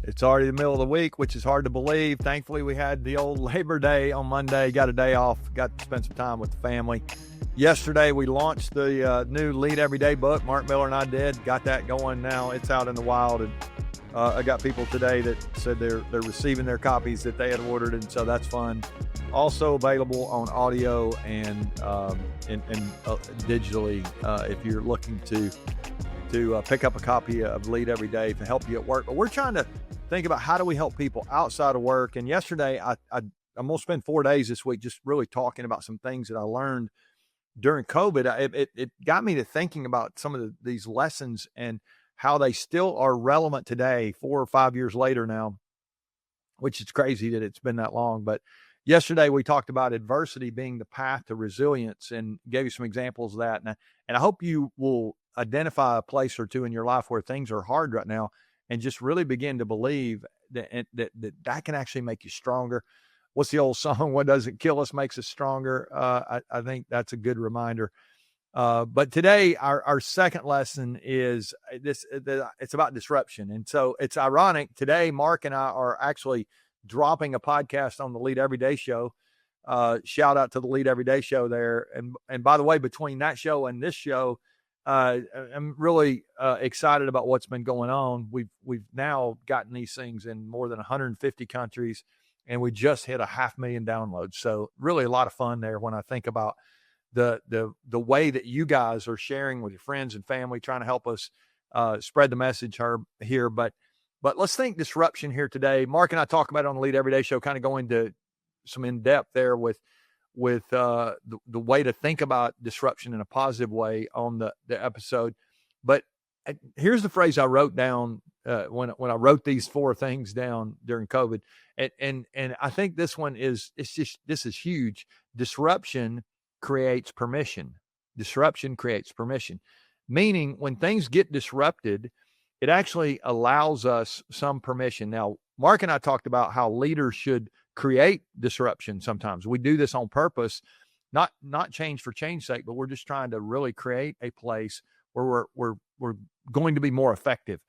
It's already the middle of the week, which is hard to believe. Thankfully, we had the old Labor Day on Monday, got a day off, got to spend some time with the family. Yesterday, we launched the new Lead Everyday book. Mark Miller and I did, got that going now. It's out in the wild, and I got people today that said they're receiving their copies that they had ordered, and so that's fun. Also available on audio and digitally if you're looking to pick up a copy of Lead Every Day to help you at work. But we're trying to think about how do we help people outside of work. And yesterday, I'm going to spend 4 days this week just really talking about some things that I learned during COVID. It got me to thinking about some of these lessons and how they still are relevant today, 4 or 5 years later now, which is crazy that it's been that long. But yesterday we talked about adversity being the path to resilience and gave you some examples of that. And I hope you will identify a place or two in your life where things are hard right now and just really begin to believe that can actually make you stronger. What's the old song? What doesn't kill us makes us stronger. I think that's a good reminder. But today, our second lesson is it's about disruption. And so it's ironic. Today, Mark and I are actually dropping a podcast on the Lead Everyday Show. Shout out to the Lead Everyday Show there. And by the way, between that show and this show, I'm really excited about what's been going on. We've now gotten these things in more than 150 countries, and we just hit 500,000 downloads. So really a lot of fun there when I think about the way that you guys are sharing with your friends and family, trying to help us spread the message here. But let's think disruption here today. Mark and I talk about it on the Lead Everyday Show, kind of go into some in-depth there with the way to think about disruption in a positive way on the episode. But here's the phrase I wrote down when I wrote these 4 things down during COVID. And I think this one this is huge. Disruption creates permission. Disruption creates permission. Meaning when things get disrupted, it actually allows us some permission. Now, Mark and I talked about how leaders should create disruption sometimes. We do this on purpose, not change for change's sake, but we're just trying to really create a place where we're going to be more effective.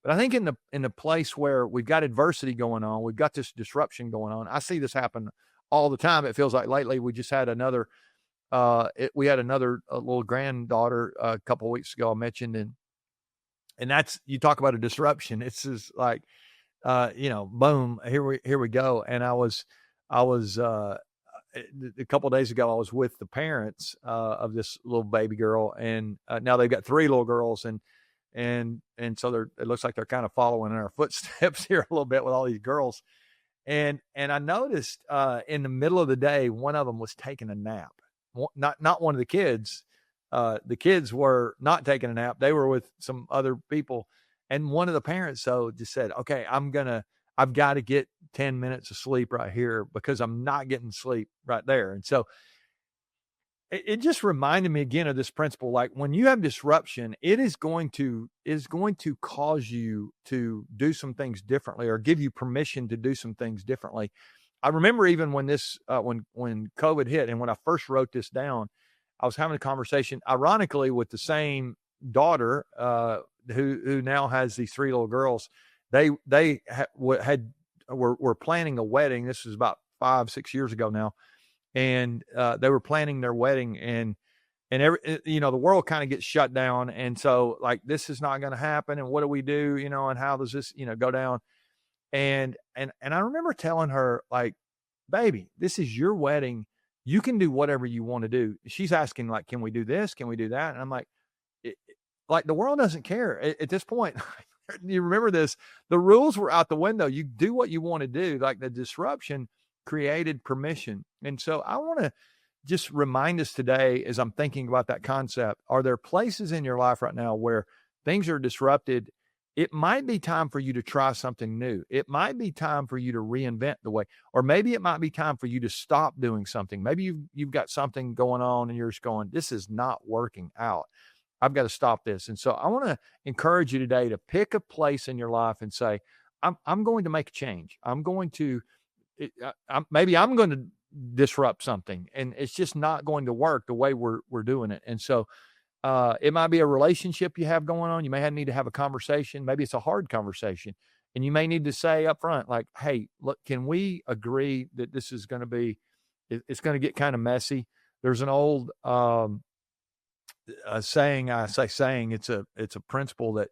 But I think in the place where we've got adversity going on, we've got this disruption going on. I see this happen all the time. It feels like lately we just had another little granddaughter a couple of weeks ago I mentioned, and that's, you talk about a disruption. It's just like, boom, here we go. And I was a couple of days ago, I was with the parents of this little baby girl, and now they've got 3 little girls, and so it looks like they're kind of following in our footsteps here a little bit with all these girls. And I noticed in the middle of the day, one of them was taking a nap. Not one of the kids. The kids were not taking a nap. They were with some other people. And one of the parents, just said, okay, I've got to get 10 minutes of sleep right here because I'm not getting sleep right there. And so it just reminded me again of this principle. Like when you have disruption, it is going to cause you to do some things differently or give you permission to do some things differently. I remember even when when COVID hit, and when I first wrote this down, I was having a conversation, ironically, with the same daughter who now has these 3 little girls. They were planning a wedding. This was about 5-6 years ago now, and they were planning their wedding, and the world kind of gets shut down, and so like this is not going to happen, and what do we do, and how does this go down? And I remember telling her, like, baby, this is your wedding. You can do whatever you want to do. She's asking, like, can we do this? Can we do that? And I'm like, the world doesn't care at this point. You remember this, the rules were out the window. You do what you want to do. Like the disruption created permission. And so I want to just remind us today, as I'm thinking about that concept, are there places in your life right now where things are disrupted? It might be time for you to try something new. It might be time for you to reinvent the way, or maybe it might be time for you to stop doing something. Maybe you've got something going on and you're just going, this is not working out. I've got to stop this. And so I want to encourage you today to pick a place in your life and say, I'm going to make a change. I'm going to disrupt something, and it's just not going to work the way we're doing it. And so it might be a relationship you have going on. You may need to have a conversation. Maybe it's a hard conversation. And you may need to say up front, like, hey, look, can we agree that this is going to be, it's going to get kind of messy? There's an old saying, it's a principle that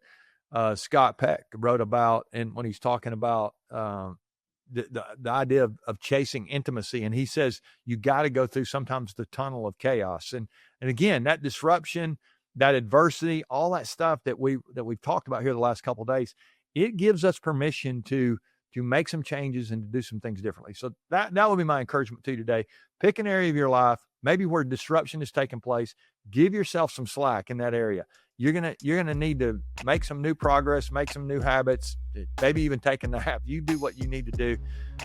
Scott Peck wrote about, and when he's talking about the idea of chasing intimacy, and he says you got to go through sometimes the tunnel of chaos, and again, that disruption, that adversity, all that stuff that we've talked about here the last couple of days, it gives us permission to make some changes and to do some things differently. So that would be my encouragement to you today. Pick an area of your life, maybe where disruption is taking place. Give yourself some slack in that area. You're gonna need to make some new progress, make some new habits, maybe even take a nap. You do what you need to do.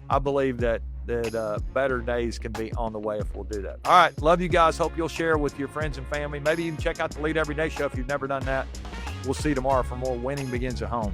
I believe that better days can be on the way if we'll do that. All right, love you guys. Hope you'll share with your friends and family. Maybe even check out the Lead Every Day show if you've never done that. We'll see you tomorrow for more Winning Begins at Home.